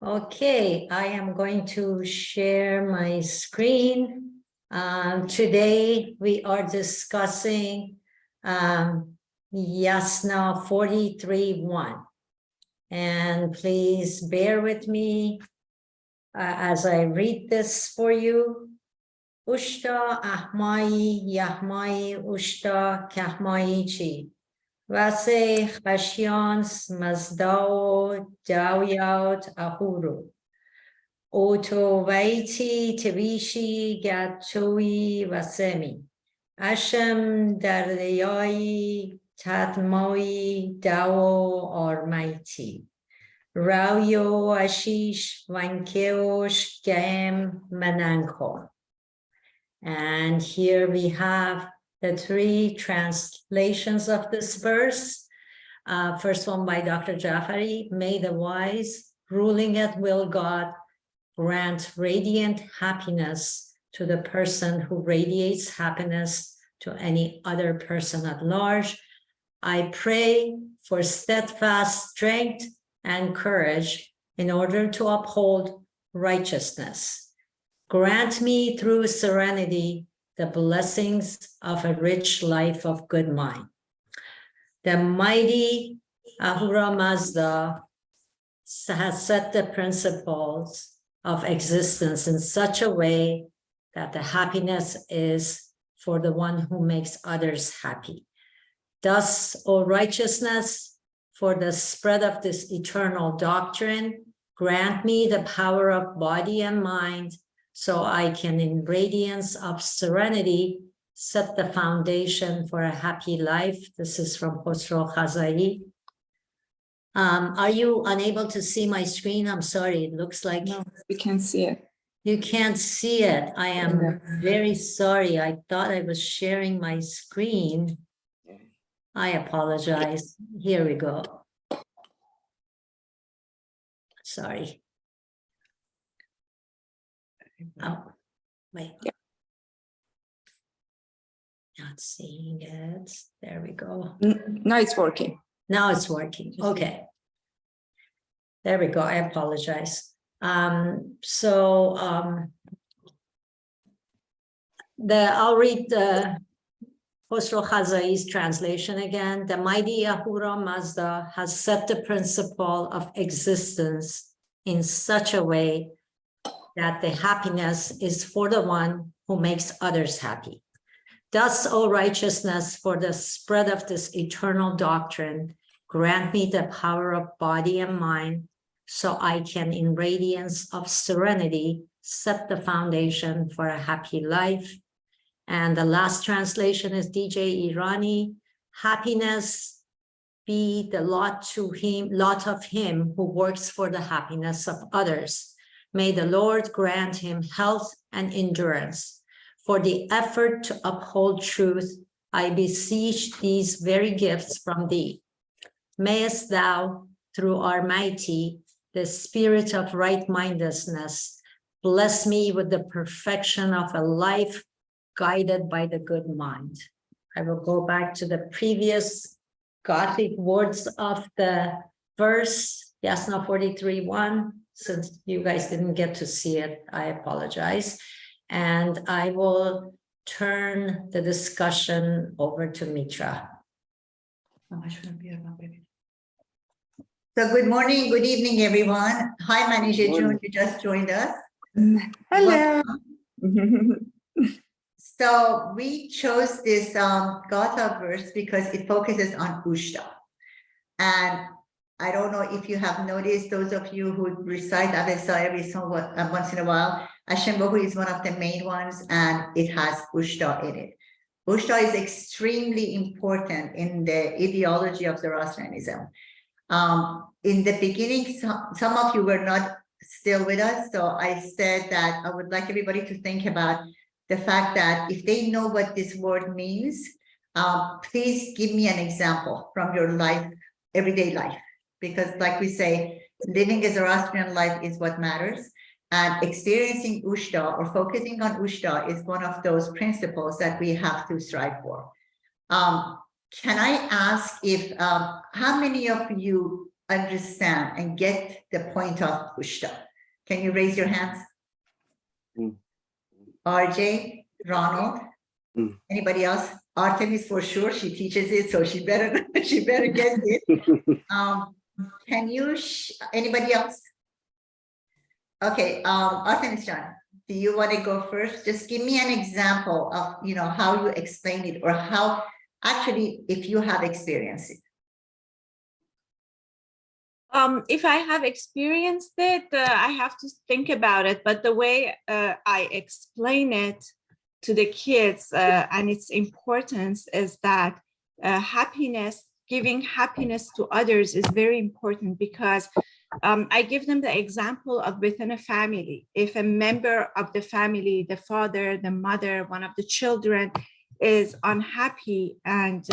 Okay, I am going to share my screen. Today we are discussing Yasna 43.1. And please bear with me as I read this for you. Ushta ahmai yahmai ushta kahmai chi. Vase chashians mazdao daoyaut ahuru. Oto vaiti tavishi gatoi vasemi. Ashem dardayai tatmoi dao ormaiti. Rauyo ashish vankeosh gam mananko. And here we have the three translations of this verse. First one by Dr. Jafari. May the wise, ruling at will God, grant radiant happiness to the person who radiates happiness to any other person at large. I pray for steadfast strength and courage in order to uphold righteousness. Grant me through serenity the blessings of a rich life of good mind. The mighty Ahura Mazda has set the principles of existence in such a way that the happiness is for the one who makes others happy. Thus, O righteousness, for the spread of this eternal doctrine, grant me the power of body and mind, so I can, in radiance of serenity, set the foundation for a happy life. This is from Khosrow Khazai. Are you unable to see my screen? I'm sorry, it looks like... No, we can see it. You can't see it. I am very sorry. I thought I was sharing my screen. I apologize. Here we go. Sorry. Oh, wait. Not seeing it. There we go. Now it's working. Now it's working. Okay. There we go. I apologize. I'll read the Khosrow Khazai's translation again. The mighty Ahura Mazda has set the principle of existence in such a way that the happiness is for the one who makes others happy. Thus, O righteousness, for the spread of this eternal doctrine, grant me the power of body and mind, so I can, in radiance of serenity, set the foundation for a happy life. And the last translation is DJ Irani. Happiness be the lot of him who works for the happiness of others. May the Lord grant him health and endurance. For the effort to uphold truth, I beseech these very gifts from thee. Mayest thou, through Almighty, the spirit of right-mindedness, bless me with the perfection of a life guided by the good mind. I will go back to the previous Gothic words of the verse, Yasna 43.1. Since you guys didn't get to see it, I apologize. And I will turn the discussion over to Mitra. So good morning, good evening, everyone. Hi, Manisha June, you just joined us. Hello. So we chose this Gatha verse because it focuses on Ushta. And I don't know if you have noticed, those of you who recite Avesa every once in a while, Hashem Bahu is one of the main ones, and it has Ushta in it. Ushta is extremely important in the ideology of Zoroastrianism. In the beginning, some of you were not still with us, so I said that I would like everybody to think about the fact that if they know what this word means, please give me an example from your life, everyday life. Because like we say, living a Zoroastrian life is what matters. And experiencing Ushta or focusing on Ushta is one of those principles that we have to strive for. Can I ask if, how many of you understand and get the point of Ushta? Can you raise your hands? Mm. RJ, Ronald, Mm. anybody else? Artemis for sure, she teaches it, so she better she better get it. Can you, anybody else? Okay, Artemis John, do you want to go first? Just give me an example of, you know, how you explain it or how, actually, if you have experienced it. If I have experienced it, I have to think about it. But the way I explain it to the kids and its importance is that happiness, giving happiness to others is very important because I give them the example of within a family. If a member of the family, the father, the mother, one of the children is unhappy, and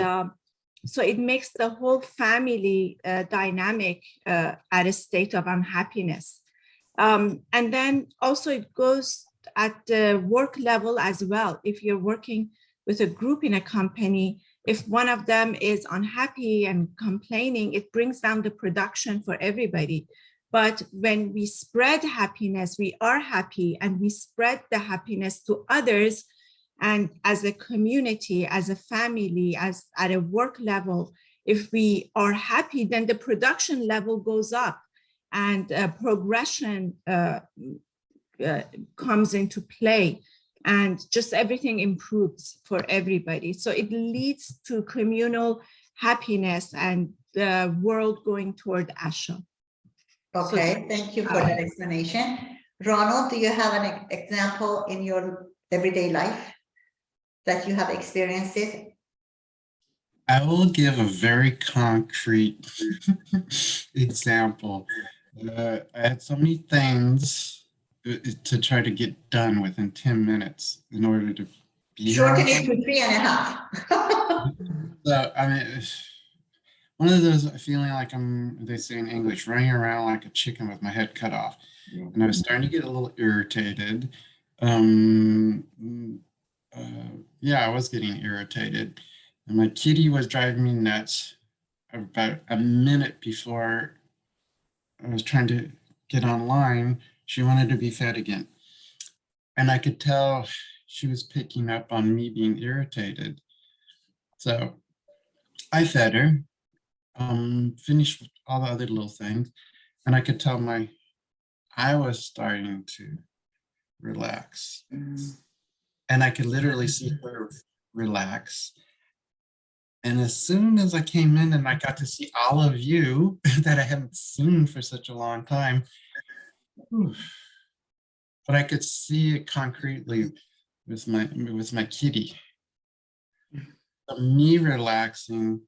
so it makes the whole family dynamic at a state of unhappiness. And then also it goes at the work level as well. If you're working with a group in a company, if one of them is unhappy and complaining, it brings down the production for everybody. But when we spread happiness, we are happy and we spread the happiness to others. And as a community, as a family, as at a work level, if we are happy, then the production level goes up and progression comes into play, and just everything improves for everybody. So it leads to communal happiness and the world going toward Asha. Okay, thank you for that explanation. Ronald, do you have an example in your everyday life that you have experienced it? I will give a very concrete example. I had so many things to try to get done within 10 minutes in order to be Shorten here. it to 3.5. So, I mean, one of those feeling like they say in English, running around like a chicken with my head cut off. And I was starting to get a little irritated. Yeah, I was getting irritated. And my kitty was driving me nuts. About a minute before I was trying to get online, she wanted to be fed again. And I could tell she was picking up on me being irritated. So I fed her, finished with all the other little things, and I could tell I was starting to relax. And I could literally see her relax. And as soon as I came in and I got to see all of you that I haven't seen for such a long time, but I could see it concretely with my kitty. Me relaxing,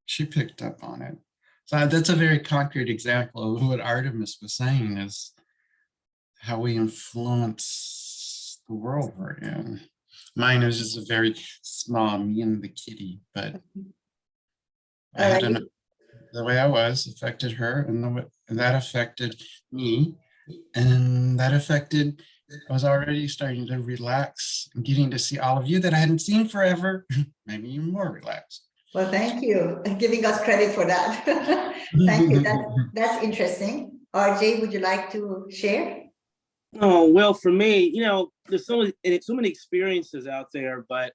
she picked up on it. So that's a very concrete example of what Artemis was saying, is how we influence the world we're in. Mine is just a very small, me and the kitty, but I had the way I was affected her, and that affected me, and that affected, I was already starting to relax and getting to see all of you that I hadn't seen forever, maybe even more relaxed. Well, thank you for giving us credit for that. Thank you. That's interesting. RJ, would you like to share? Oh, well, for me, you know, there's so many experiences out there, but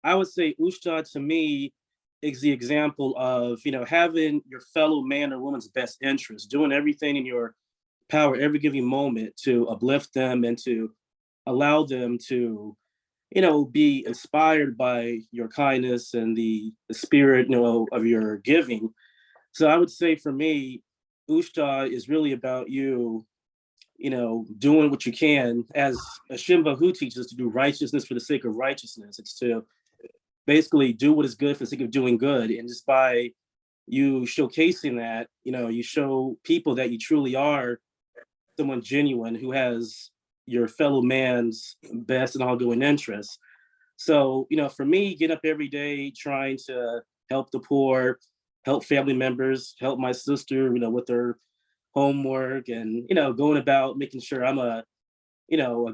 I would say Ushta to me is the example of, you know, having your fellow man or woman's best interest, doing everything in your power every given moment to uplift them and to allow them to, you know, be inspired by your kindness and the spirit, you know, of your giving. So I would say for me, Ushta is really about you know, doing what you can, as Shimba who teaches us to do righteousness for the sake of righteousness. It's to basically do what is good for the sake of doing good. And just by you showcasing that, you know, you show people that you truly are someone genuine who has your fellow man's best and ongoing interests. So, you know, for me, get up every day trying to help the poor, help family members, help my sister, you know, with her homework, and, you know, going about making sure I'm a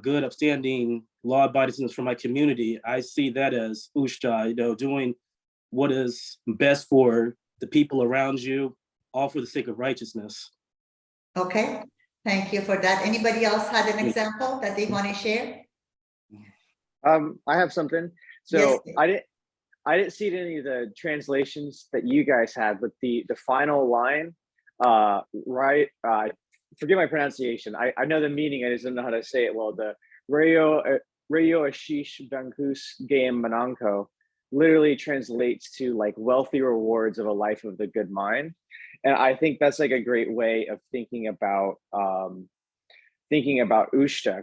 good, upstanding, law-abiding citizen for my community. I see that as Ushta, you know, doing what is best for the people around you, all for the sake of righteousness. Okay, thank you for that. Anybody else had an example that they want to share? I have something. So Yes, please. I didn't see any of the translations that you guys had, but the final line, right? Forgive my pronunciation. I know the meaning. I just don't know how to say it well. The Rayo Ashish Bankus Game Mananko literally translates to like wealthy rewards of a life of the good mind, and I think that's like a great way of thinking about Ushta,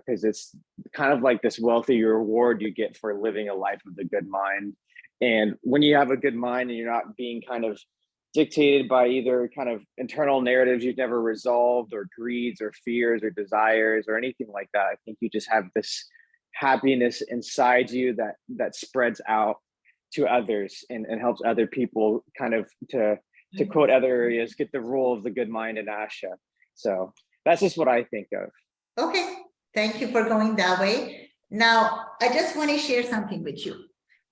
because it's kind of like this wealthy reward you get for living a life of the good mind. And when you have a good mind and you're not being kind of dictated by either kind of internal narratives you've never resolved, or greeds or fears or desires or anything like that, I think you just have this happiness inside you that spreads out to others and helps other people kind of to quote other areas, get the rule of the good mind in Asha. So that's just what I think of. Okay, thank you for going that way. Now, I just want to share something with you.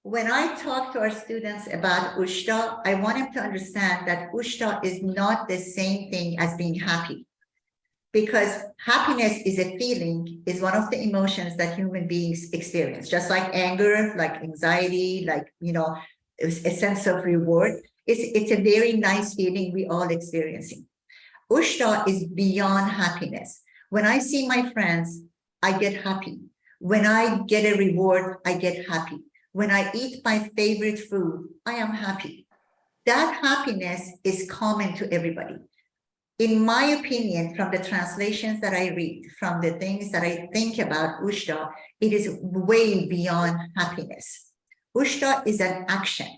When I talk to our students about Ushta, I want them to understand that Ushta is not the same thing as being happy. Because happiness is a feeling, is one of the emotions that human beings experience, just like anger, like anxiety, like, a sense of reward. It's a very nice feeling we all experiencing. Ushta is beyond happiness. When I see my friends, I get happy. When I get a reward, I get happy. When I eat my favorite food, I am happy. That happiness is common to everybody. In my opinion, from the translations that I read, from the things that I think about Ushta, it is way beyond happiness. Ushta is an action.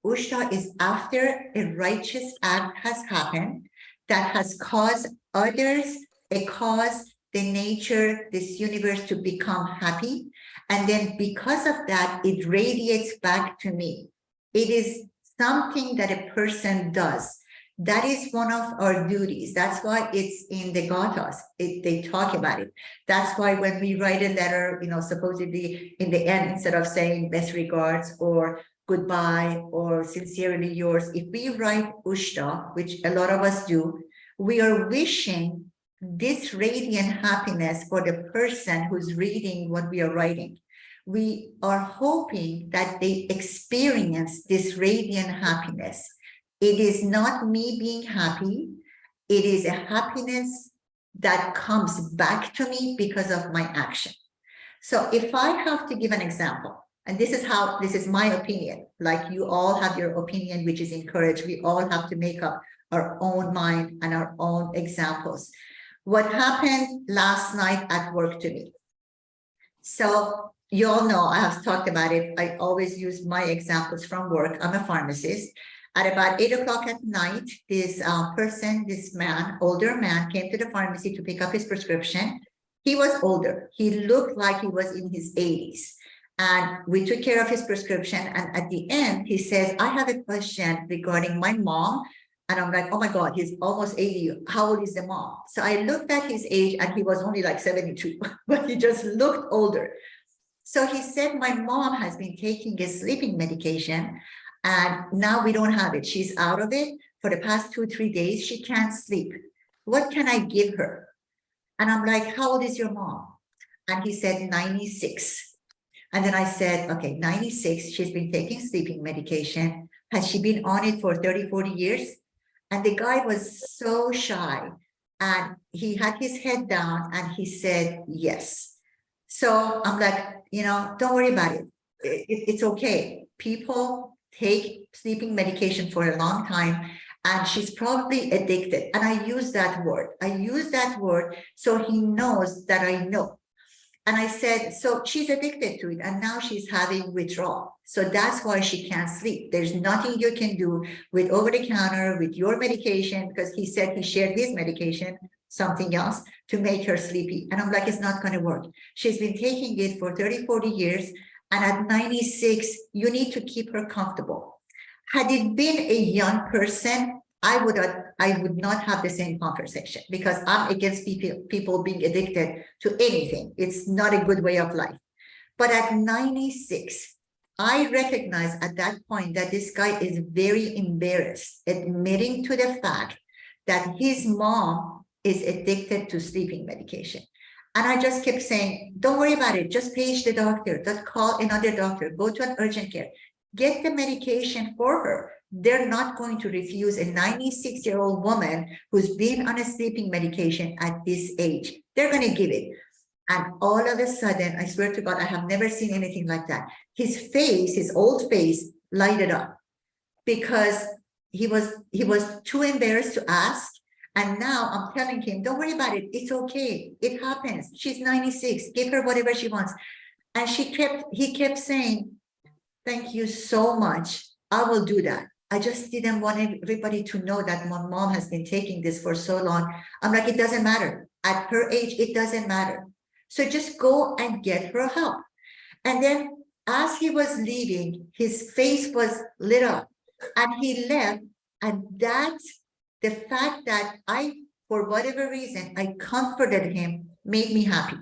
Ushta is after a righteous act has happened that has caused others, a cause, the nature, this universe to become happy. And then because of that, it radiates back to me. It is something that a person does. That is one of our duties. That's why it's in the Gathas. They talk about it. That's why when we write a letter, supposedly in the end, instead of saying best regards or goodbye or sincerely yours, if we write Ushta, which a lot of us do, we are wishing this radiant happiness for the person who's reading what we are writing. We are hoping that they experience this radiant happiness. It is not me being happy. It is a happiness that comes back to me because of my action. So if I have to give an example, and this is my opinion, like you all have your opinion, which is encouraged. We all have to make up our own mind and our own examples. What happened last night at work to me? So you all know, I have talked about it. I always use my examples from work. I'm a pharmacist. At about 8 o'clock at night, this man, older man, came to the pharmacy to pick up his prescription. He was older. He looked like he was in his 80s. And we took care of his prescription. And at the end, he says, I have a question regarding my mom. And I'm like, oh my God, he's almost 80. How old is the mom? So I looked at his age and he was only like 72, but he just looked older. So he said, my mom has been taking a sleeping medication and now we don't have it. She's out of it for the past 2-3 days. She can't sleep. What can I give her? And I'm like, how old is your mom? And he said, 96. And then I said, okay, 96. She's been taking sleeping medication. Has she been on it for 30-40 years? And the guy was so shy and he had his head down and he said, yes. So I'm like, don't worry about it. It's okay. People take sleeping medication for a long time and she's probably addicted. And I use that word. I use that word so he knows that I know. And I said, so she's addicted to it and now she's having withdrawal. So that's why she can't sleep. There's nothing you can do with over the counter, with your medication, because he said he shared his medication, something else, to make her sleepy. And I'm like, it's not going to work. She's been taking it for 30-40 years. And at 96, you need to keep her comfortable. Had it been a young person, I would not have the same conversation because I'm against people being addicted to anything. It's not a good way of life. But at 96, I recognize at that point that this guy is very embarrassed, admitting to the fact that his mom is addicted to sleeping medication. And I just kept saying, don't worry about it. Just page the doctor, just call another doctor, go to an urgent care, get the medication for her. They're not going to refuse a 96-year-old woman who's been on a sleeping medication at this age. They're going to give it. And all of a sudden, I swear to God, I have never seen anything like that. His face, his old face, lighted up because he was too embarrassed to ask. And now I'm telling him, don't worry about it. It's okay. It happens. She's 96. Give her whatever she wants. And he kept saying, thank you so much. I will do that. I just didn't want everybody to know that my mom has been taking this for so long. I'm like, it doesn't matter. At her age, it doesn't matter. So just go and get her help. And then as he was leaving, his face was lit up and he left. And that's the fact that for whatever reason, I comforted him, made me happy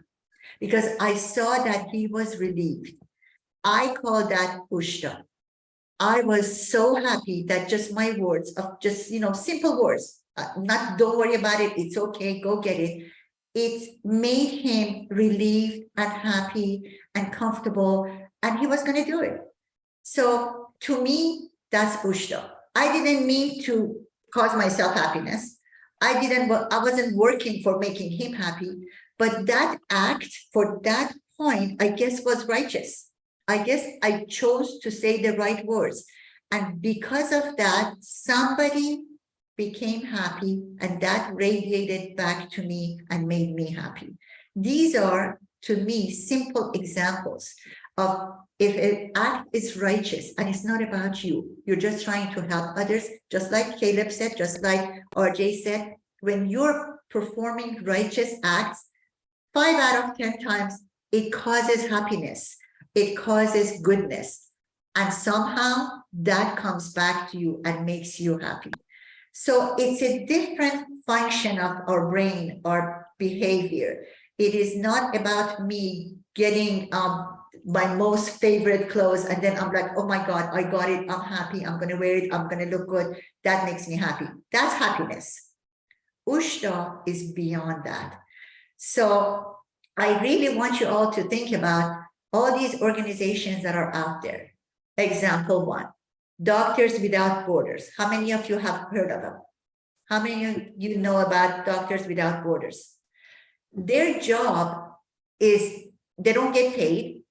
because I saw that he was relieved. I call that ushta. I was so happy that just my words of just, simple words, not don't worry about it. It's okay. Go get it. It made him relieved and happy and comfortable, and he was going to do it. So to me, that's ushta. I didn't mean to cause myself happiness. I wasn't working for making him happy, but that act for that point, I guess, was righteous. I guess I chose to say the right words. And because of that, somebody became happy and that radiated back to me and made me happy. These are, to me, simple examples of if an act is righteous and it's not about you, you're just trying to help others, just like Caleb said, just like RJ said, when you're performing righteous acts, 5 out of 10 times, it causes happiness, it causes goodness, and somehow that comes back to you and makes you happy. So it's a different function of our brain, our behavior. It is not about me getting my most favorite clothes and then I'm like, oh my God, I got it, I'm happy, I'm going to wear it, I'm going to look good. That makes me happy. That's happiness. Ushta is beyond that. So I really want you all to think about all these organizations that are out there. Example 1, Doctors Without Borders. How many of you have heard of them? How many of you know about Doctors Without Borders? Their job is they don't get paid.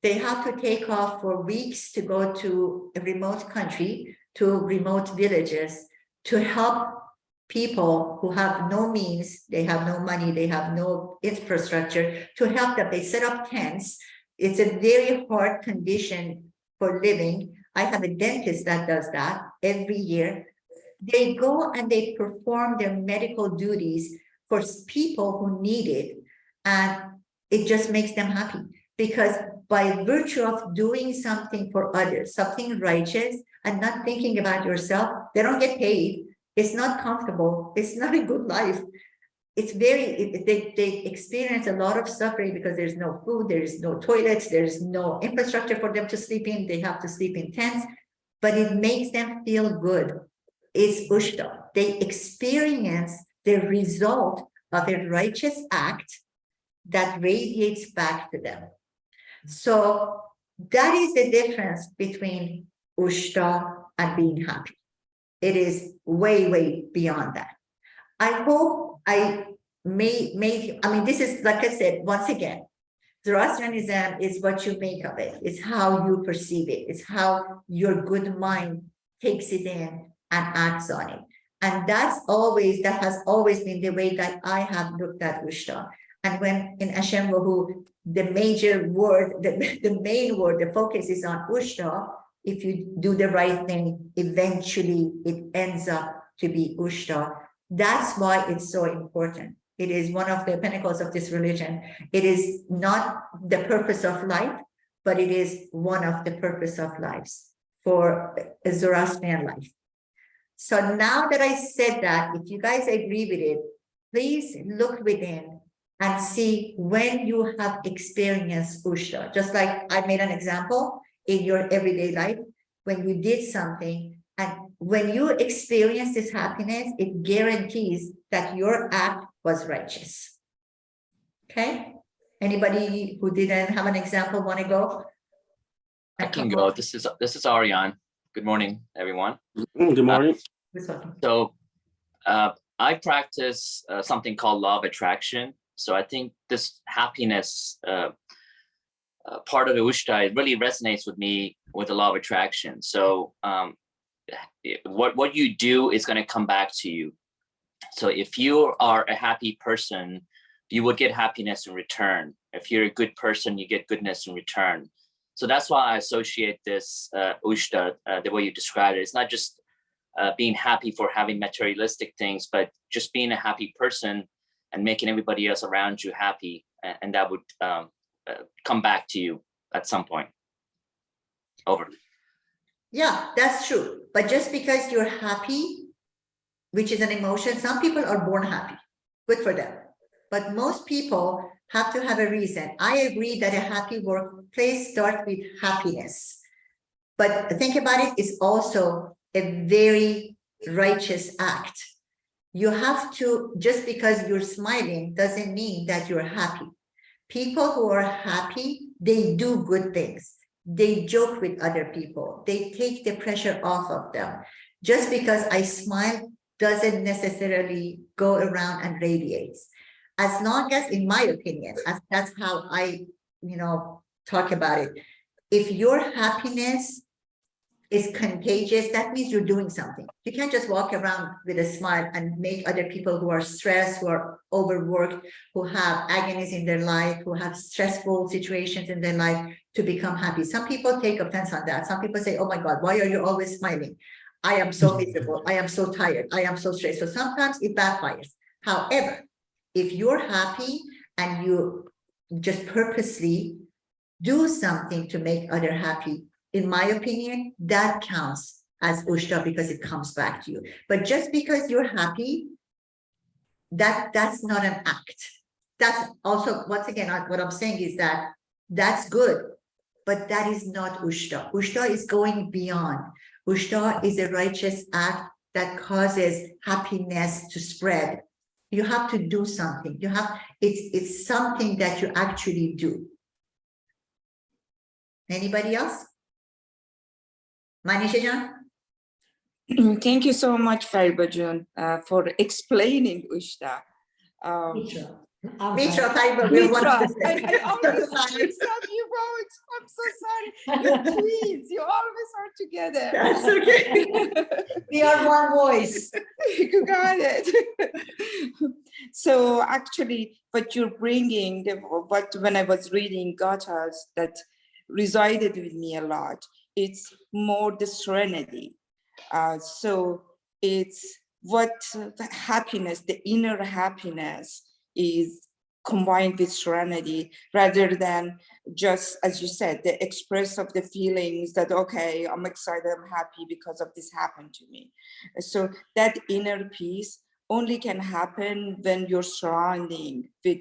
They have to take off for weeks to go to a remote country, to remote villages, to help people who have no means, they have no money, they have no infrastructure, to help them. They set up tents. It's a very hard condition for living. I have a dentist that does that every year. They go and they perform their medical duties for people who need it. And it just makes them happy because by virtue of doing something for others, something righteous and not thinking about yourself, they don't get paid. It's not comfortable. It's not a good life. It's they experience a lot of suffering because there's no food, there's no toilets, there's no infrastructure for them to sleep in. They have to sleep in tents, but it makes them feel good. It's ushta. They experience the result of a righteous act that radiates back to them. So that is the difference between ushta and being happy. It is way, way beyond that. I hope I made, I mean, this is, like I said, once again, Zoroastrianism is what you make of it. It's how you perceive it. It's how your good mind takes it in and acts on it. And that has always been the way that I have looked at ushta. And when in Hashem Wahu, the major word, the main word, the focus is on ushta, if you do the right thing, eventually it ends up to be ushta. That's why it's so important. It is one of the pinnacles of this religion. It is not the purpose of life, but it is one of the purpose of lives for a Zoroastrian life. So now that I said that, if you guys agree with it, please look within and see when you have experienced ushta. Just like I made an example in your everyday life, when you did something and when you experience this happiness, it guarantees that your act was righteous. Okay? Anybody who didn't have an example want to go? I can go. This is Ariane. Good morning, everyone. Good morning. So I practice something called law of attraction. So I think this happiness part of the Ushta, it really resonates with me with the law of attraction. So what you do is going to come back to you. So if you are a happy person, you will get happiness in return. If you're a good person, you get goodness in return. So that's why I associate this Ushta, the way you described it. It's not just being happy for having materialistic things, but just being a happy person and making everybody else around you happy. And that would come back to you at some point. Over. Yeah, that's true. But just because you're happy, which is an emotion, some people are born happy. Good for them. But most people have to have a reason. I agree that a happy workplace starts with happiness. But think about it, it's also a very righteous act. You have to, just because you're smiling doesn't mean that you're happy. People who are happy, they do good things. They joke with other people. They take the pressure off of them. Just because I smile doesn't necessarily go around and radiates. As long as, in my opinion, that's how I, talk about it. If your happiness is contagious, that means you're doing something. You can't just walk around with a smile and make other people who are stressed, who are overworked, who have agonies in their life, who have stressful situations in their life to become happy. Some people take offense on that. Some people say, oh my God, why are you always smiling? I am so miserable. I am so tired. I am so stressed. So sometimes it backfires. However, if you're happy and you just purposely do something to make others happy, in my opinion, that counts as Ushta because it comes back to you. But just because you're happy, that's not an act. That's also, once again, what I'm saying is that that's good, but that is not Ushta. Ushta is going beyond. Ushta is a righteous act that causes happiness to spread. You have to do something. It's something that you actually do. Anybody else? Manisha Jan? Thank you so much, Fariba, for explaining Ushta. Mitra, Mitra, I always mix up you both. I'm so sorry. You're twins. You always are together. That's okay. We are one voice. You got it. So actually, what you're bringing, when I was reading Gatha's, that resided with me a lot. It's more the serenity. So it's what the happiness, the inner happiness is combined with serenity rather than just, as you said, the express of the feelings that, okay, I'm excited, I'm happy because of this happened to me. So that inner peace only can happen when you're surrounding with,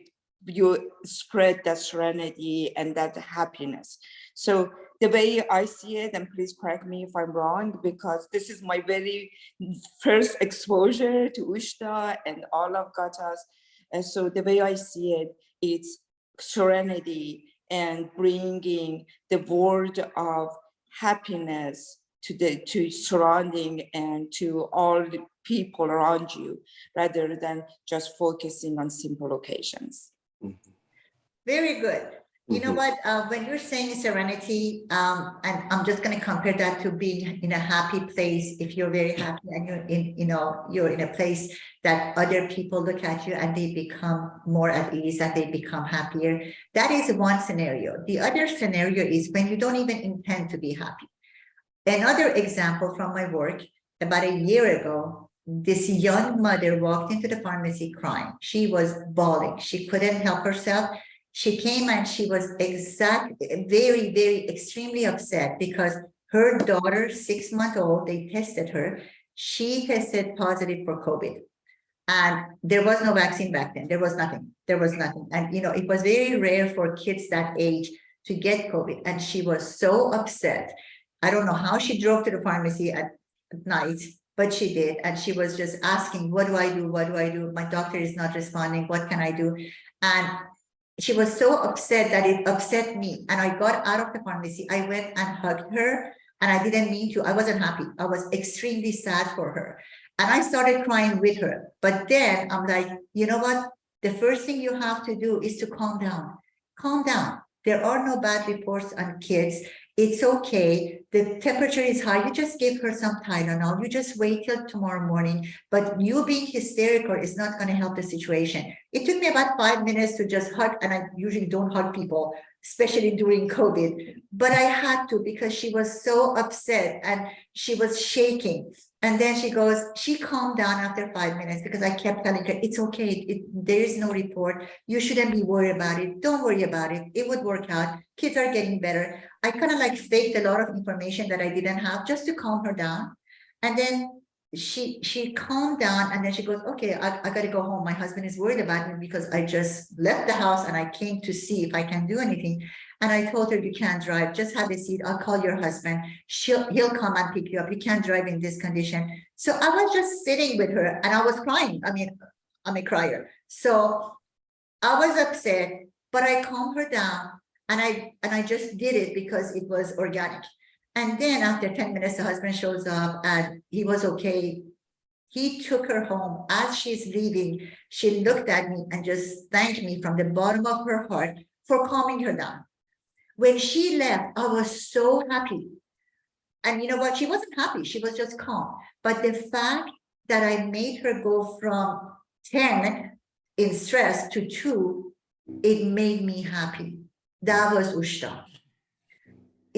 you spread that serenity and that happiness. So the way I see it, and please correct me if I'm wrong, because this is my very first exposure to Ushta and all of Gatha's. And so the way I see it, it's serenity and bringing the word of happiness to surrounding and to all the people around you, rather than just focusing on simple occasions. Very good. You know what, when you're saying serenity, and I'm just going to compare that to being in a happy place. If you're very happy and you're you're in a place that other people look at you and they become more at ease, and they become happier. That is one scenario. The other scenario is when you don't even intend to be happy. Another example from my work, about a year ago, this young mother walked into the pharmacy crying. She was bawling. She couldn't help herself. She came and she was very, very extremely upset because her daughter, 6-month-old, they tested her. She tested positive for COVID. And there was no vaccine back then. There was nothing. And, it was very rare for kids that age to get COVID. And she was so upset. I don't know how she drove to the pharmacy at night, but she did. And she was just asking, what do I do? What do I do? My doctor is not responding. What can I do? And she was so upset that it upset me. And I got out of the pharmacy. I went and hugged her, and I didn't mean to. I wasn't happy. I was extremely sad for her. And I started crying with her. But then I'm like, you know what? The first thing you have to do is to calm down. Calm down. There are no bad reports on kids. It's okay. The temperature is high. You just give her some Tylenol. You just wait till tomorrow morning. But you being hysterical is not going to help the situation. It took me about 5 minutes to just hug, and I usually don't hug people, especially during COVID. But I had to, because she was so upset and she was shaking. And then she calmed down after 5 minutes, because I kept telling her, it's okay. There is no report. You shouldn't be worried about it. Don't worry about it. It would work out. Kids are getting better. I kind of like faked a lot of information that I didn't have just to calm her down. And then she calmed down, and then she goes, okay, I got to go home. My husband is worried about me because I just left the house and I came to see if I can do anything. And I told her, you can't drive, just have a seat. I'll call your husband. He'll come and pick you up. You can't drive in this condition. So I was just sitting with her, and I was crying. I mean, I'm a crier. So I was upset, but I calmed her down, and I just did it because it was organic. And then after 10 minutes, the husband shows up, and he was okay. He took her home. As she's leaving, she looked at me and just thanked me from the bottom of her heart for calming her down. When she left, I was so happy. And you know what? She wasn't happy. She was just calm. But the fact that I made her go from 10 in stress to 2, it made me happy. That was Ushta.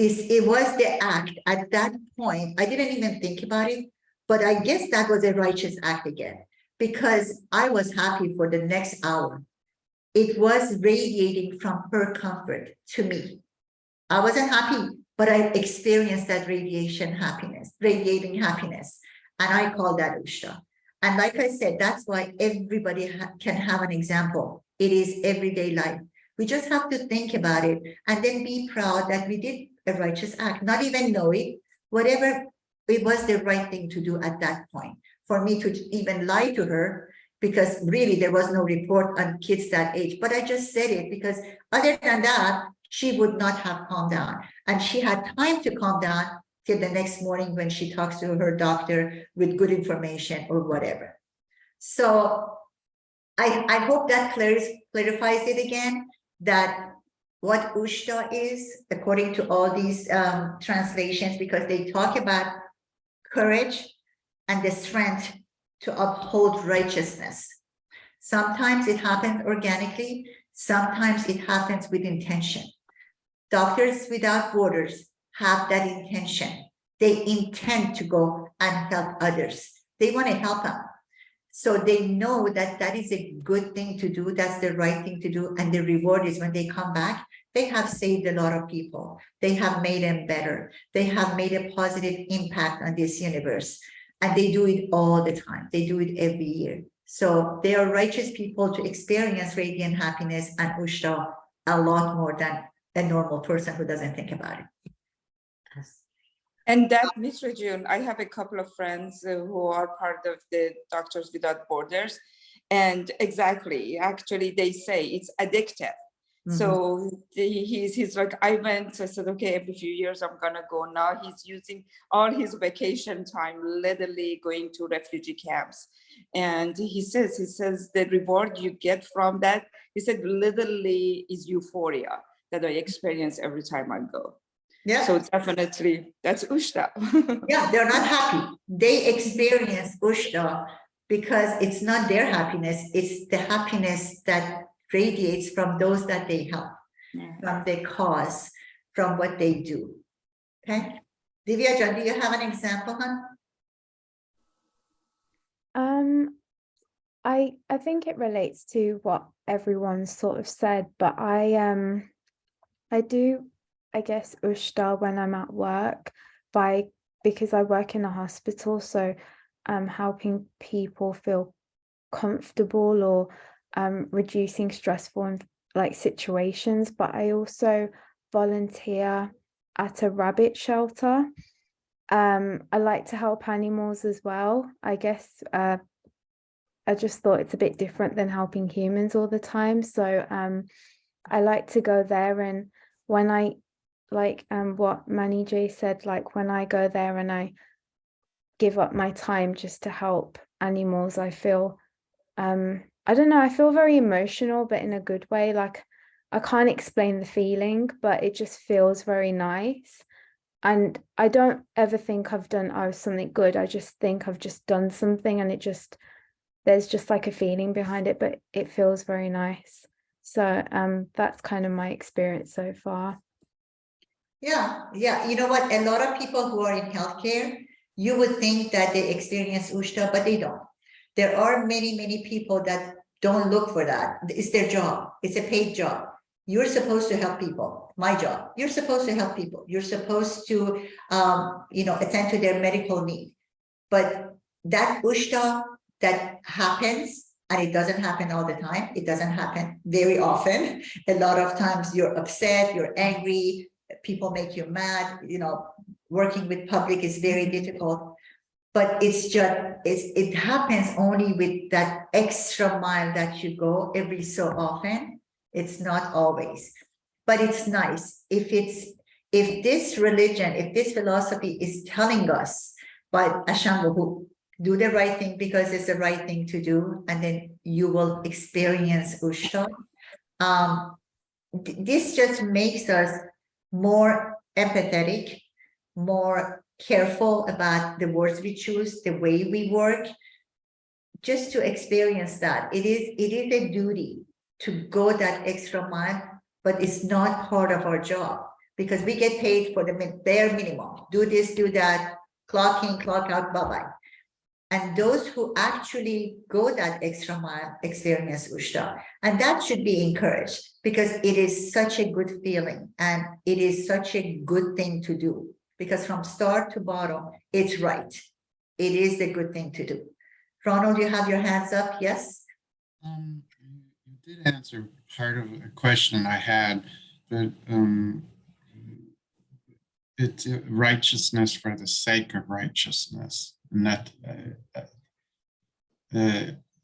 It was the act at that point. I didn't even think about it, but I guess that was a righteous act again, because I was happy for the next hour. It was radiating from her comfort to me. I wasn't happy, but I experienced that radiating happiness. And I call that Ushta. And like I said, that's why everybody can have an example. It is everyday life. We just have to think about it and then be proud that we did a righteous act, not even know it, whatever, it was the right thing to do at that point. For me to even lie to her, because really there was no report on kids that age, but I just said it because other than that, she would not have calmed down. And she had time to calm down till the next morning when she talks to her doctor with good information or whatever. So I hope that clarifies it again, that what Ushta is, according to all these translations, because they talk about courage and the strength to uphold righteousness. Sometimes it happens organically, sometimes it happens with intention. Doctors Without Borders have that intention. They intend to go and help others. They want to help them. So they know that that is a good thing to do. That's the right thing to do. And the reward is when they come back, they have saved a lot of people. They have made them better. They have made a positive impact on this universe. And they do it all the time. They do it every year. So they are righteous people to experience radiant happiness and Ushta a lot more than a normal person who doesn't think about it. And that, Ms. Rajun, I have a couple of friends who are part of the Doctors Without Borders. And exactly, actually, they say it's addictive. So he's like, I said, okay, every few years I'm gonna go. Now he's using all his vacation time, literally going to refugee camps. And he says the reward you get from that, he said, literally is euphoria that I experience every time I go. Yeah. So definitely that's Ushta. Yeah, they're not happy. They experience Ushta because it's not their happiness, it's the happiness that radiates from those that they help, from their cause, from what they do. Okay. Divya John, do you have an example, hon? I think it relates to what everyone sort of said, but I do, I guess, Ushta when I'm at work because I work in a hospital, so helping people feel comfortable or reducing stressful situations. But I also volunteer at a rabbit shelter, I like to help animals as well. I guess I just thought it's a bit different than helping humans all the time. So I like to go there, and when I like what Manny J said, like when I go there and I give up my time just to help animals, I feel I don't know, I feel very emotional, but in a good way. Like I can't explain the feeling, but it just feels very nice. And I don't ever think I've done something good. I just think I've just done something, and there's just like a feeling behind it, but it feels very nice. So that's kind of my experience so far. Yeah, you know what? A lot of people who are in healthcare, you would think that they experience Ushta, but they don't. There are many people that don't look for that. It's their job. It's a paid job. You're supposed to help people. My job. You're supposed to help people. You're supposed to, attend to their medical need. But that Ushta that happens, and it doesn't happen all the time. It doesn't happen very often. A lot of times you're upset, you're angry, people make you mad, working with public is very difficult, but it happens only with that extra mile that you go every so often. It's not always, but it's nice if this religion, if this philosophy is telling us by Ashambahu, do the right thing because it's the right thing to do, and then you will experience Ushta. This just makes us more empathetic, more careful about the words we choose, the way we work, just to experience that. It is a duty to go that extra mile, but it's not part of our job because we get paid for the bare minimum. Do this, do that, clock in, clock out, bye-bye. And those who actually go that extra mile experience Ushta. And that should be encouraged because it is such a good feeling and it is such a good thing to do because from start to bottom, it's right. It is the good thing to do. Ronald, you have your hands up, yes? You did answer part of a question I had, but it's righteousness for the sake of righteousness. And that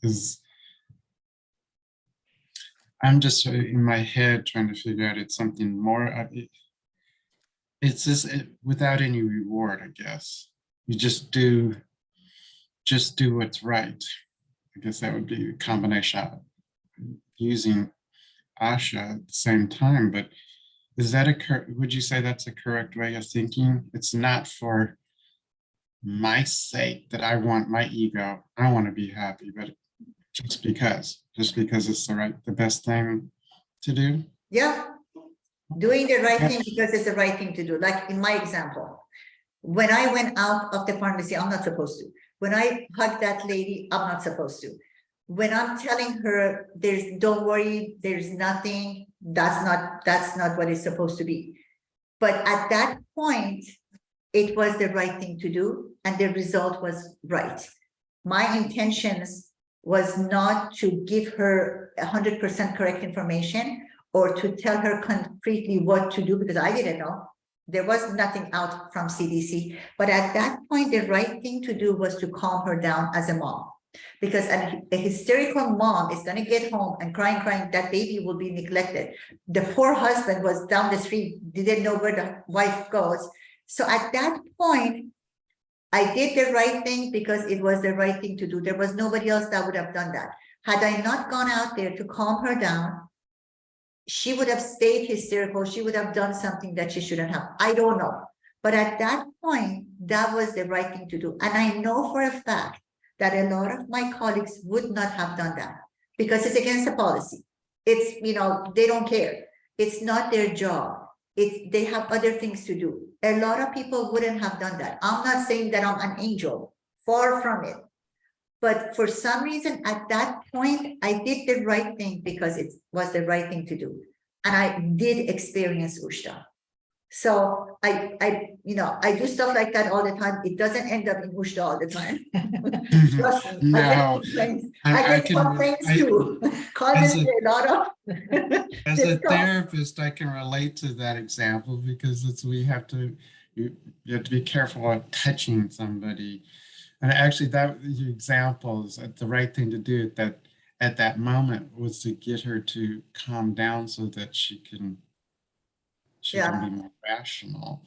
is, I'm just in my head trying to figure out it's something more. It's just without any reward, I guess. You just do what's right. I guess that would be a combination of using Asha at the same time. But is that would you say that's a correct way of thinking? It's not for my sake that I want my ego, I want to be happy, but just because it's the best thing to do. Yeah, doing the right thing because it's the right thing to do. Like in my example, when I went out of the pharmacy, I'm not supposed to. When I hugged that lady, I'm not supposed to. When I'm telling her, don't worry, there's nothing, that's not what it's supposed to be. But at that point, it was the right thing to do, and the result was right. My intentions was not to give her 100% correct information or to tell her concretely what to do because I didn't know. There was nothing out from CDC. But at that point, the right thing to do was to calm her down as a mom. Because a hysterical mom is going to get home and crying, that baby will be neglected. The poor husband was down the street, didn't know where the wife goes. So at that point, I did the right thing because it was the right thing to do. There was nobody else that would have done that. Had I not gone out there to calm her down, she would have stayed hysterical. She would have done something that she shouldn't have. I don't know. But at that point, that was the right thing to do. And I know for a fact that a lot of my colleagues would not have done that because it's against the policy. It's, they don't care. It's not their job. They have other things to do. A lot of people wouldn't have done that. I'm not saying that I'm an angel, far from it. But for some reason, at that point, I did the right thing because it was the right thing to do. And I did experience Ushta. So I do stuff like that all the time. It doesn't end up in Ushta all the time. Trust me, No, I get complaints too. Causes a lot of. As a therapist, I can relate to that example because we have to you have to be careful of touching somebody. And actually, that your example is the right thing to do at that moment was to get her to calm down so that she can Yeah. be more rational.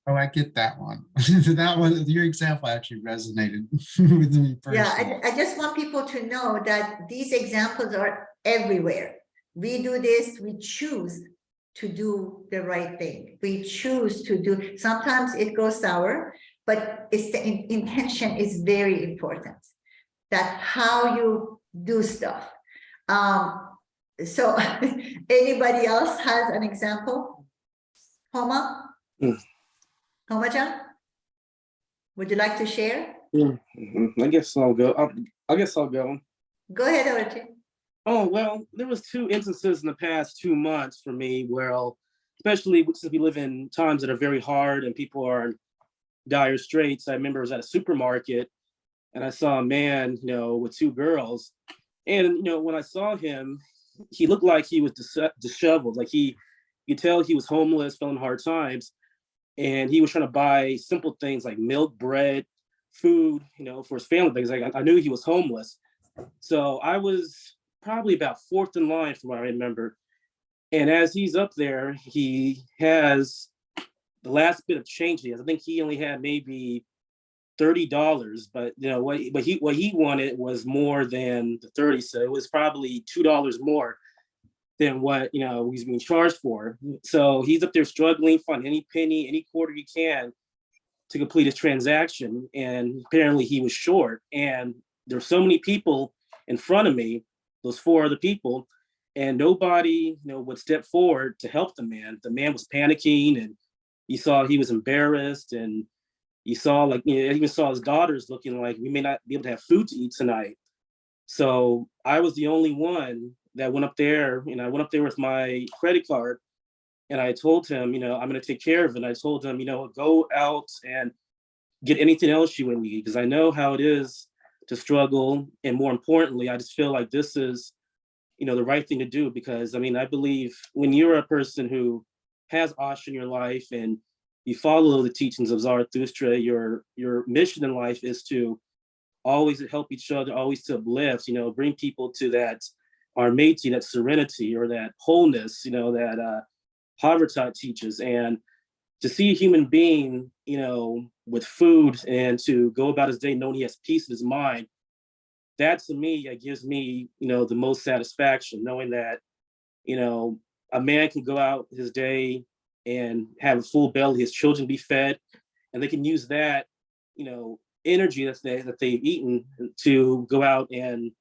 Oh, I get that one. That one, your example actually resonated with me Yeah, personally. I just want people to know that these examples are everywhere. We do this, we choose to do the right thing. We choose to do, sometimes it goes sour, but it's the intention is very important. That how you do stuff. So anybody else has an example? Homa? Mm. Homa-chan? Would you like to share? I guess I'll go. I guess I'll go. Go ahead, Orchi. Oh, well, there was 2 instances in the past 2 months for me where, especially since we live in times that are very hard and people are in dire straits. I remember I was at a supermarket and I saw a man, with 2 girls. And, when I saw him, he looked like he was disheveled. Like you could tell he was homeless, feeling hard times. And he was trying to buy simple things like milk, bread, food, for his family, because I knew he was homeless. So I was probably about fourth in line from what I remember. And as he's up there, he has the last bit of change he has. I think he only had maybe $30, but what he wanted was more than the 30. So it was probably $2 more than what he's being charged for. So he's up there struggling, find any penny, any quarter he can to complete his transaction. And apparently he was short. And there's so many people in front of me, those 4 other people, and nobody would step forward to help the man. The man was panicking, and you saw he was embarrassed, and you saw even saw his daughters looking like we may not be able to have food to eat tonight. So I was the only one that went up there, and I went up there with my credit card, and I told him, I'm going to take care of it. And I told him, go out and get anything else you would need, because I know how it is to struggle. And more importantly, I just feel like this is, the right thing to do, because I believe when you're a person who has Asha in your life and you follow the teachings of Zarathustra, your mission in life is to always help each other, always to uplift, bring people to that armati, that serenity, or that wholeness, that Harvard teaches. And to see a human being, with food and to go about his day knowing he has peace in his mind, that to me, it gives me, the most satisfaction, knowing that, a man can go out his day and have a full belly, his children be fed, and they can use that, energy that they've eaten to go out and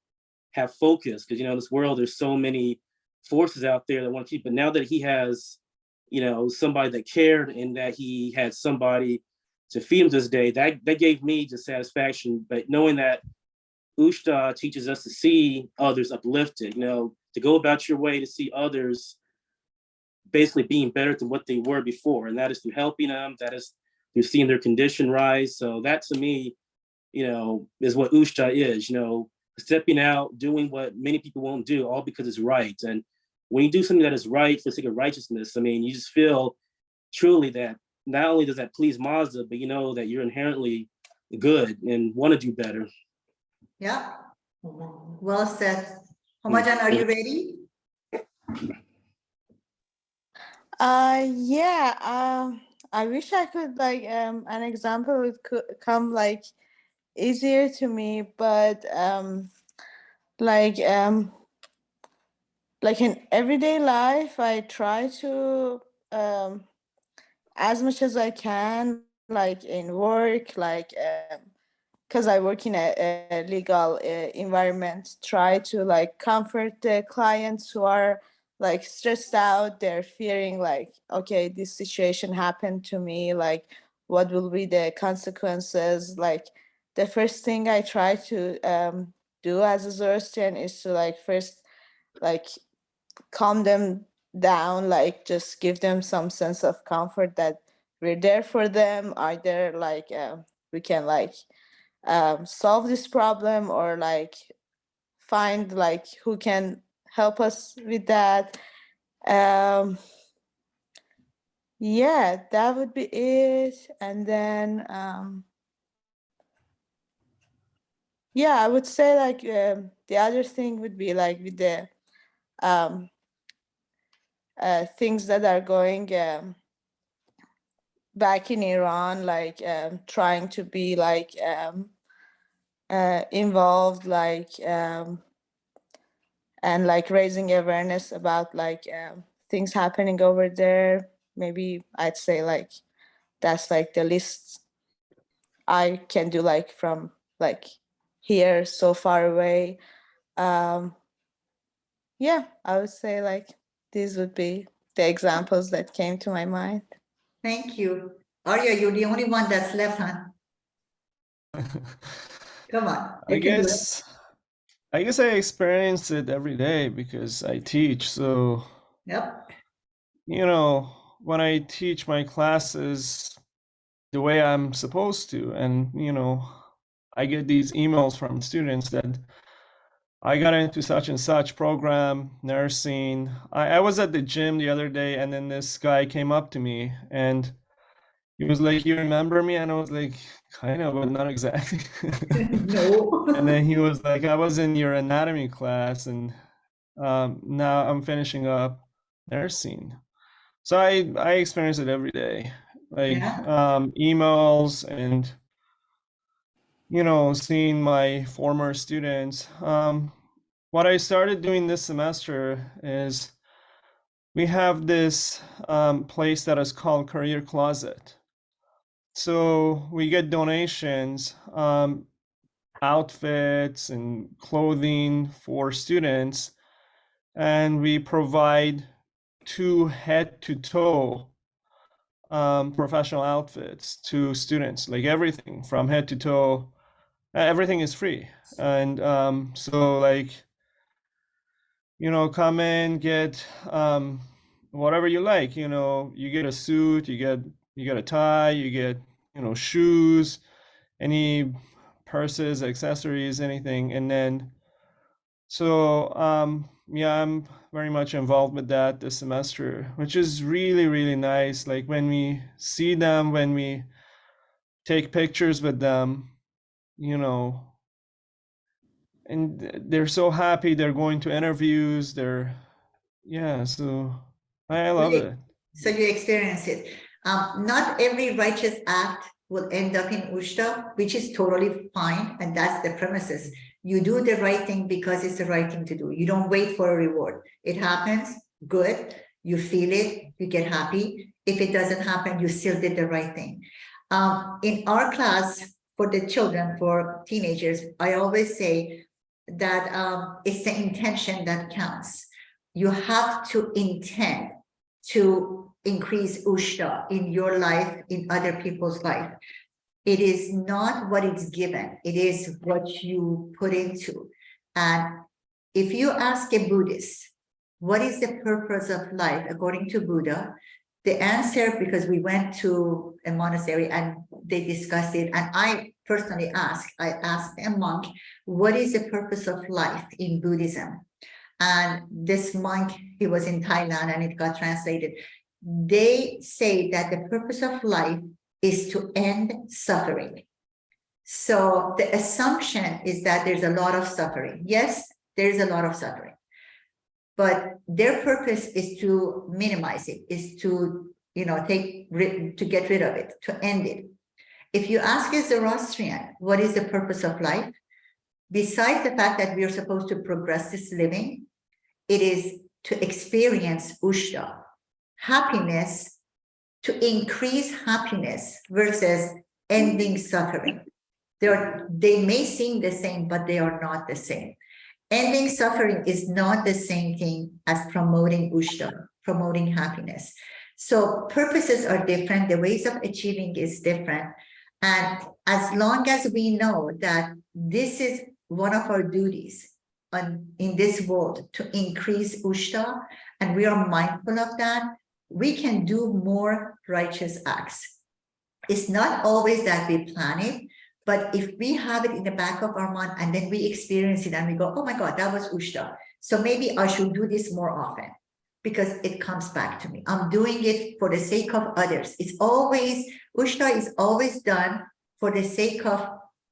have focus. Because, in this world, there's so many forces out there that want to keep, but now that he has, somebody that cared and that he had somebody to feed him this day, that gave me just satisfaction. But knowing that Ushta teaches us to see others uplifted, to go about your way to see others basically being better than what they were before. And that is through helping them, that is through seeing their condition rise. So that to me, is what Ushta is, stepping out, doing what many people won't do, all because it's right. And when you do something that is right for the sake of righteousness, you just feel truly that not only does that please Mazda, but that you're inherently good and want to do better. Yeah, well said. Homa-chan, are you ready? Yeah, I wish I could an example would come easier to me, but in everyday life, I try to as much as I can, in work, because I work in a legal environment, try to comfort the clients who are stressed out. They're fearing okay, this situation happened to me, what will be the consequences? The first thing I try to do as a Zoroastrian is to first calm them down, just give them some sense of comfort that we're there for them. Either we can solve this problem, or find who can help us with that. Yeah, that would be it. And then, yeah, I would say like the other thing would be like with the um, things that are going back in Iran, like trying to be like involved, like and like raising awareness about like things happening over there. Maybe I'd say like that's like the least I can do, like from like here so far away. Yeah, I would say like these would be the examples that came to my mind. Thank you. Arya, you're the only one that's left, huh? Come on, I you can do it. guess I experience it every day because I teach. So, Yep. you know, when I teach my classes the way I'm supposed to, and I get these emails from students that I got into such and such program, nursing. I was at the gym the other day, and then this guy came up to me and he was like, "You remember me?" And I was like, "Kind of, but not exactly." No. And then he was like, "I was in your anatomy class, and now I'm finishing up nursing." So I experience it every day, like Yeah. emails and seeing my former students. What I started doing this semester is we have this place that is called Career Closet. So we get donations, outfits and clothing for students, and we provide 2 head-to-toe professional outfits to students, like everything from head to toe. Everything is free, and so like come in, get whatever you like. You get a suit, you get a tie, you get shoes, any purses, accessories, anything. And then so yeah, I'm very much involved with that this semester, which is really, really nice. Like when we see them, when we take pictures with them, and they're so happy. They're going to interviews. Yeah, so I love it. So you experience it. Not every righteous act will end up in Ushta, which is totally fine. And that's the premises. You do the right thing because it's the right thing to do. You don't wait for a reward. It happens, good. You feel it, you get happy. If it doesn't happen, you still did the right thing. In our class, for the children, for teenagers, I always say that it's the intention that counts. You have to intend to increase Ushta in your life, in other people's life. It is not what it's given, it is what you put into. And if you ask a Buddhist, what is the purpose of life according to Buddha? The answer, because we went to a monastery and they discussed it, and I personally asked a monk, what is the purpose of life in Buddhism? And this monk, he was in Thailand and it got translated. They say that the purpose of life is to end suffering. So the assumption is that there's a lot of suffering. Yes, there's a lot of suffering. But their purpose is to minimize it, is to, to get rid of it, to end it. If you ask a Zoroastrian, what is the purpose of life? Besides the fact that we are supposed to progress this living, it is to experience Ushta, happiness, to increase happiness versus ending suffering. They may seem the same, but they are not the same. Ending suffering is not the same thing as promoting Ushta, promoting happiness. So purposes are different. The ways of achieving is different. And as long as we know that this is one of our duties in this world to increase Ushta, and we are mindful of that, we can do more righteous acts. It's not always that we plan it, but if we have it in the back of our mind and then we experience it and we go, oh my God, that was Ushta. So maybe I should do this more often. because it comes back to me. I'm doing it for the sake of others. It's always, Ushta is always done for the sake of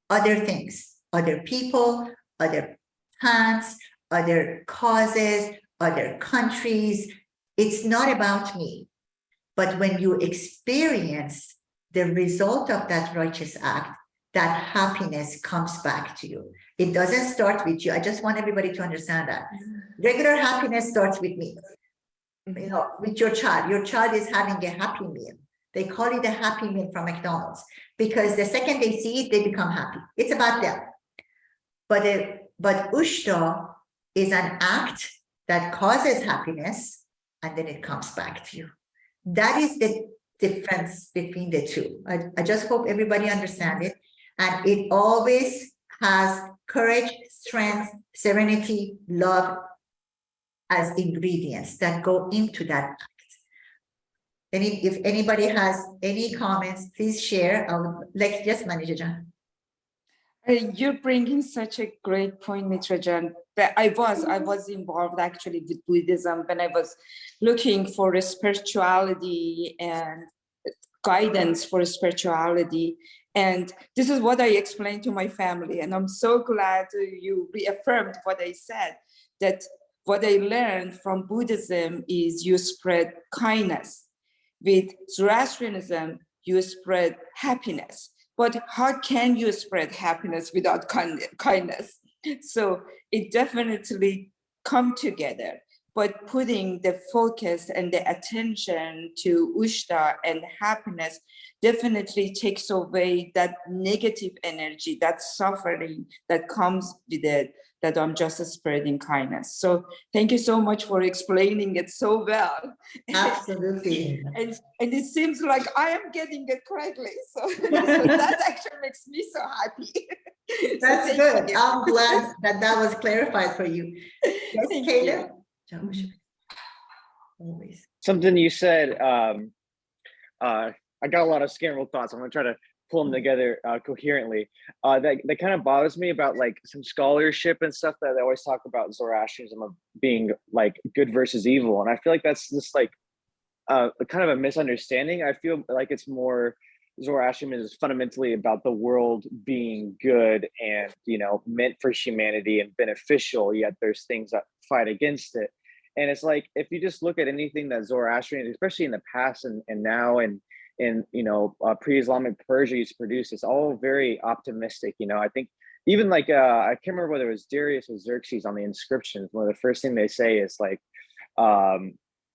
other things, other people, other plants, other causes, other countries. It's not about me. But when you experience the result of that righteous act, that happiness comes back to you. It doesn't start with you. I just want everybody to understand that. Regular happiness starts with me. You know, with your child. Your child is having a happy meal. They call it a happy meal from McDonald's because the second they see it, they become happy. It's about them. But Ushta is an act that causes happiness and then it comes back to you. That is the difference between the two. I just hope everybody understands it. And it always has courage, strength, serenity, love as ingredients that go into that act. If anybody has any comments, please share. Like, yes, Manager John. You're bringing such a great point, Mitra Jan. I was involved actually with Buddhism when I was looking for a spirituality and guidance for spirituality. And this is what I explained to my family. And I'm so glad you reaffirmed what I said, that what I learned from Buddhism is you spread kindness. With Zoroastrianism, you spread happiness. But how can you spread happiness without kindness? So it definitely come together. But putting the focus and the attention to Ushta and happiness definitely takes away that negative energy, that suffering that comes with it, that I'm just spreading kindness. So thank you so much for explaining it so well. Absolutely. and it seems like I am getting it correctly. So that actually makes me so happy. That's good. I'm glad that was clarified for you. Yes, Caleb? Always. Something you said, I got a lot of scrambled thoughts. I'm gonna try to pull them together coherently. That kind of bothers me about like some scholarship and stuff that they always talk about Zoroastrianism of being like good versus evil. And I feel like that's just like kind of a misunderstanding. I feel like it's more, Zoroastrianism is fundamentally about the world being good and, you know, meant for humanity and beneficial, yet there's things that fight against it. And it's like, if you just look at anything that Zoroastrian, especially in the past and now and you know, pre-Islamic Persia used to produce, it's all very optimistic. You know, I think even like, I can't remember whether it was Darius or Xerxes on the inscriptions. One of the first thing they say is like,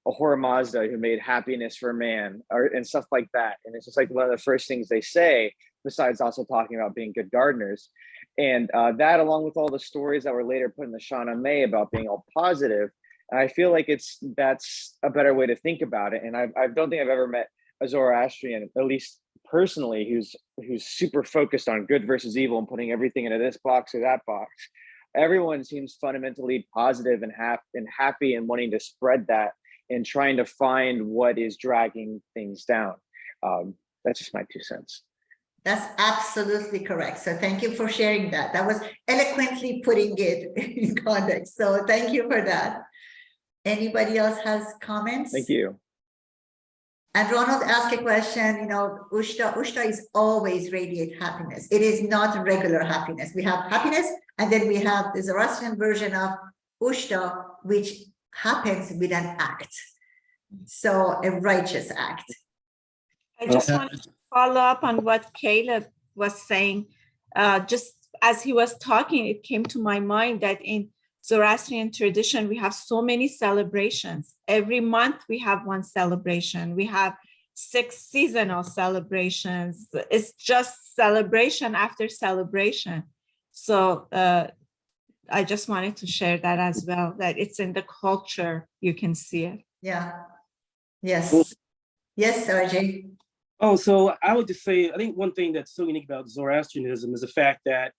Ahura Mazda who made happiness for man, and stuff like that. And it's just like one of the first things they say, besides also talking about being good gardeners. And that, along with all the stories that were later put in the Shahnameh about being all positive, and I feel like that's a better way to think about it. And I don't think I've ever met a Zoroastrian, at least personally, who's super focused on good versus evil and putting everything into this box or that box. Everyone seems fundamentally positive and happy and wanting to spread that and trying to find what is dragging things down. That's just my 2 cents. That's absolutely correct. So thank you for sharing that. That was eloquently putting it in context. So thank you for that. Anybody else has comments? Thank you. And Ronald asked a question, you know, Ushta is always radiate happiness. It is not regular happiness. We have happiness, and then we have the Zoroastrian version of Ushta, which happens with an act. So a righteous act. I just wanted to follow up on what Caleb was saying. Just as he was talking, it came to my mind that in Zoroastrian tradition, we have so many celebrations. Every month we have one celebration. We have 6 seasonal celebrations. It's just celebration after celebration. So I just wanted to share that as well, that it's in the culture, you can see it. Yeah. Yes. Yes, RJ. Oh, so I would just say, I think one thing that's so unique about Zoroastrianism is the fact that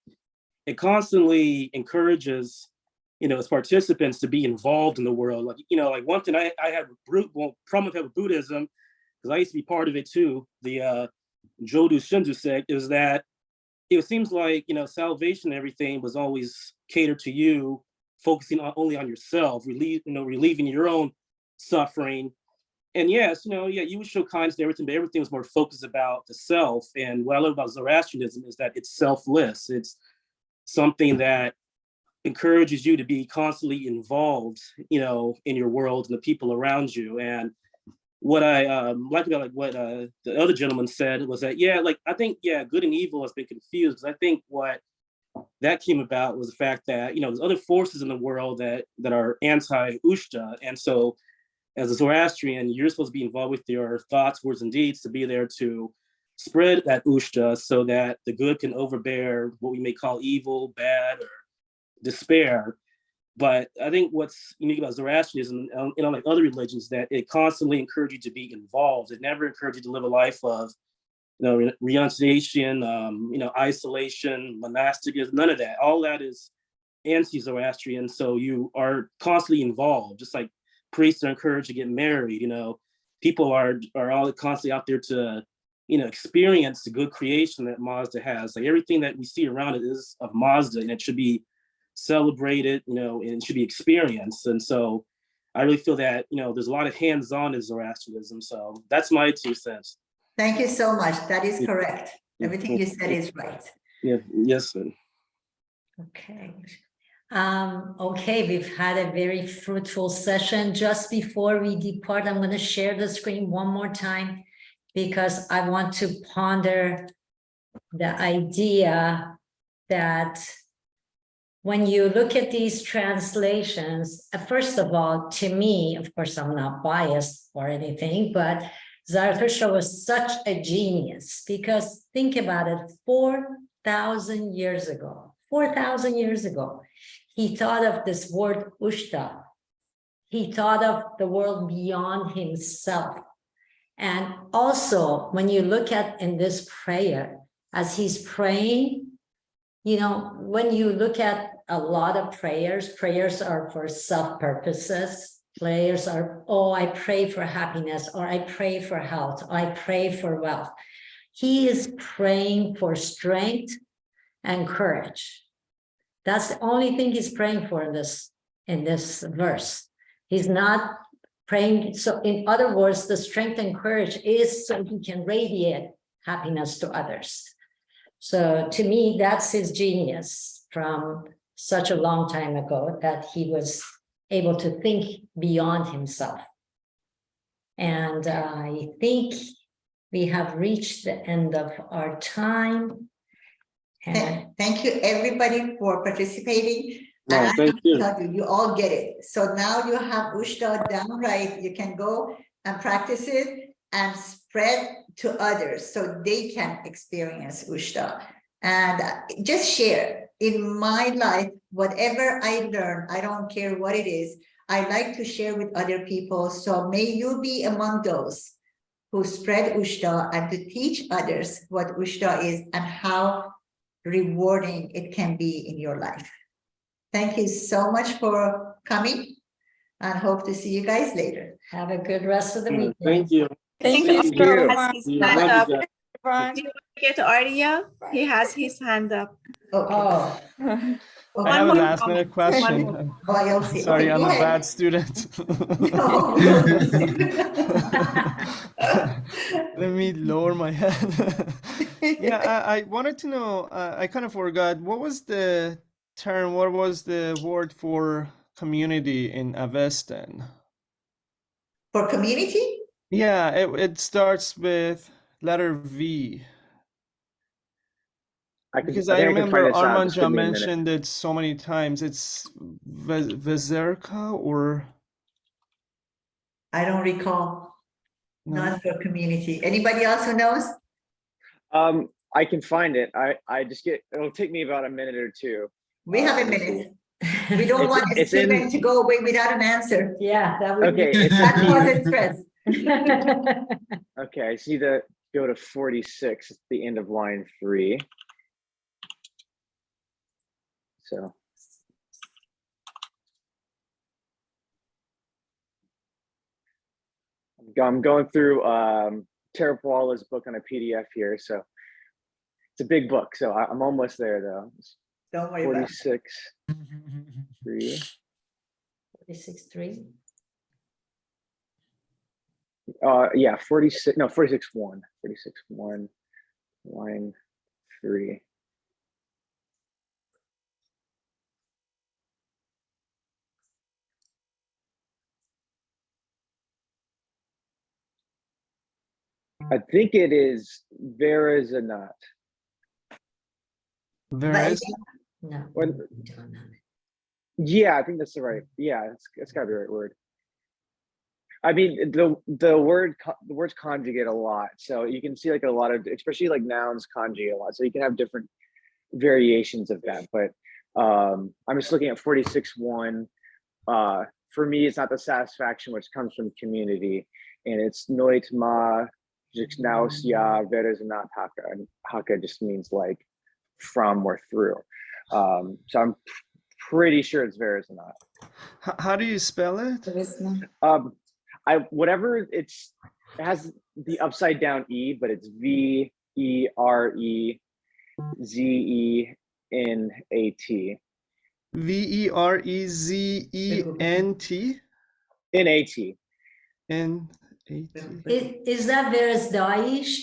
it constantly encourages, you know, its participants to be involved in the world. Like, you know, like one thing I have problem with Buddhism, because I used to be part of it too, the Jodu Shinzu sect, is that it seems like, you know, salvation and everything was always catered to you, focusing only on yourself, relieving your own suffering. And yes, you would show kindness to everything, but everything was more focused about the self. And what I love about Zoroastrianism is that it's selfless. It's something that encourages you to be constantly involved, in your world and the people around you. And what I like about what the other gentleman said was that, I think, good and evil has been confused. Because I think what that came about was the fact that, there's other forces in the world that are anti-Ushta. And so as a Zoroastrian, you're supposed to be involved with your thoughts, words, and deeds to be there to spread that Ushta so that the good can overbear what we may call evil, bad, or despair. But I think what's unique about Zoroastrianism, like other religions, that it constantly encourages you to be involved. It never encourages you to live a life of, renunciation, isolation, monasticism, none of that. All that is anti-Zoroastrian. So you are constantly involved, just like priests are encouraged to get married. People are all constantly out there to, experience the good creation that Mazda has. Like everything that we see around it is of Mazda, and it should be celebrated, and it should be experienced. And so I really feel that, there's a lot of hands-on in Zoroastrianism. So that's my 2 cents. Thank you so much. That is correct. Everything you said is right. Yeah. Yes, sir. Okay. Okay, we've had a very fruitful session. Just before we depart, I'm going to share the screen one more time because I want to ponder the idea that when you look at these translations, first of all, to me, of course, I'm not biased or anything, but Zarathustra was such a genius because think about it, 4,000 years ago, he thought of this word Ushta. He thought of the world beyond himself. And also, when you look at in this prayer, as he's praying, when you look at a lot of prayers are for self-purposes. Prayers are, I pray for happiness, or I pray for health, or I pray for wealth. He is praying for strength and courage. That's the only thing he's praying for in this verse. He's not praying. So in other words, the strength and courage is so he can radiate happiness to others. So to me, that's his genius from such a long time ago, that he was able to think beyond himself. And I think we have reached the end of our time. And Thank you, everybody, for participating. No, And thank you. you all get it. So now you have Ushta down right. You can go and practice it and spread to others so they can experience Ushta. And just share. In my life, whatever I learn, I don't care what it is, I like to share with other people. So may you be among those who spread Ushta and to teach others what Ushta is and how rewarding it can be in your life. Thank you so much for coming and hope to see you guys later. have a good rest of the weekend. Thank you. Thank think you Oscar so has much. his Yeah, hand love up. you guys. Everyone. Do you want to get Arya? He has his hand up. Okay. Oh, I have a more last minute question. Oh, you'll see. Sorry, Okay, I'm go a ahead. bad student. No. Let me lower my head. Yeah, I wanted to know, I kind of forgot, what was the term, what was the word for community in Avestan? For community? Yeah, it starts with letter V. Because I think I can remember find this out. Just Armanja give me a minute. mentioned it so many times. It's Vezerka or I don't recall. no? Not for community. Anybody else who knows? I can find it. I just it'll take me about a minute or two. We have a Let me minute. We don't It's- want a it's in- student to go away without an answer. yeah, that would Okay, be. it's That in causes stress. okay, I see the go to 46 at the end of line 3. So I'm going through Tara Puala's book on a PDF here, so it's a big book. So I'm almost there though. Don't worry about it. 46, 3. 46.3. Yeah, 46, no, 46-1, 46-1, line 3. I think it is Verizonat. There is. No. When- we don't have it. Yeah, I think that's the right. Yeah, it's gotta be the right word. I mean, the words conjugate a lot, so you can see like a lot of, especially like nouns conjugate a lot. So you can have different variations of that. But I'm just looking at 46-1. For me, it's not the satisfaction which comes from community, and it's noit ma jixnaus ya veres not haka, and haka just means like from or through. So I'm pretty sure it's veres not. How do you spell it? Whatever it has the upside down E, but it's VEREZENAT. VEREZENT. NAT. NAT. Is that Veres Daish?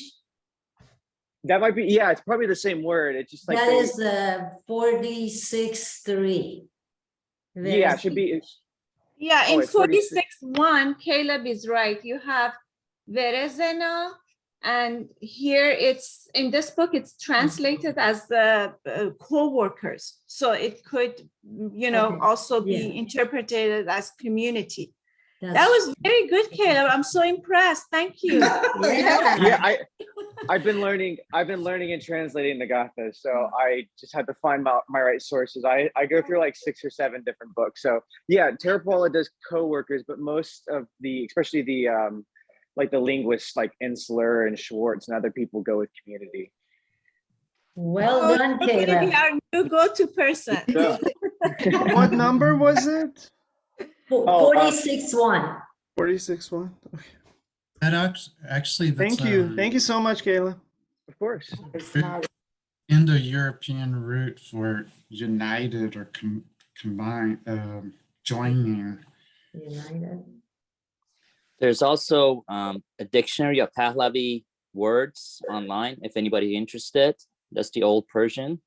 That might be, yeah, it's probably the same word. It's just like That they- is 46-3. yeah, it should be. Yeah, Oh, in wait, 46. 46-1, Caleb is right. You have Verezena, and here it's, in this book, it's translated as the co-workers. So it could, Okay, also be yeah. interpreted as community. That That's- was very good, Caleb. I'm so impressed. Thank you. Yeah, I've been learning and translating the Gatha, so I just had to find my right sources. I go through like 6 or 7 different books. So yeah, Terapola does co-workers, but most of the, especially the like the linguists like Ensler and Schwartz and other people go with community. Well done, Okay, Caleb. we are new go-to person. Yeah. What number was it? 46-1. 46-1. Okay. That actually, that's Thank you. Thank you so much, Kayla. Of course. Indo-European root for united or combined, joining. United. There's also a dictionary of Pahlavi words online if anybody's interested. That's the old Persian.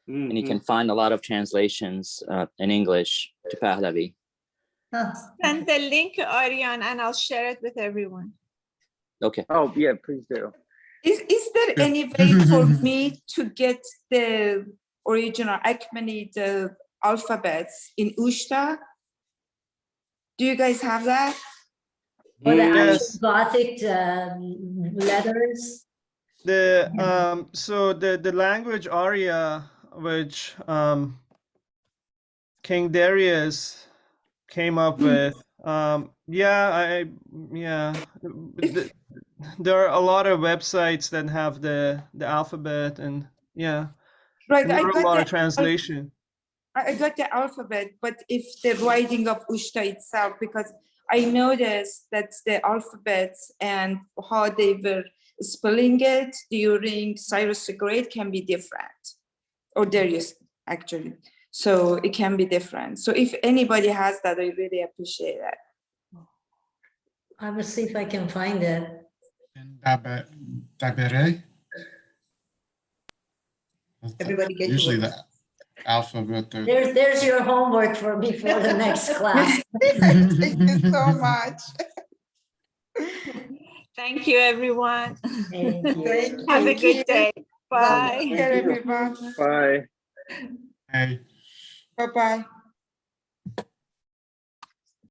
And you can find a lot of translations in English to Pahlavi. Send the link, Ariane, and I'll share it with everyone. Okay. Oh yeah, please do. Is there any way for me to get the original Achaemenid alphabets in Ushta? Do you guys have that? For the actual Yes. Gothic letters. So the language Arya, which King Darius came up with, there are a lot of websites that have the alphabet, and Right, there I are a got lot the of translation. I got the alphabet, but if the writing of Ushta itself, because I noticed that the alphabets and how they were spelling it during Cyrus the Great can be different, or Darius actually. So it can be different. So if anybody has that, I really appreciate that. I will see if I can find it. And Dabere. Everybody get to Usually work. the alphabet. There's your homework for before the next class. Thank you so much. Thank you, everyone. Thank you. Have a good day. Take Bye. care, everyone. Bye. Hey. Bye-bye.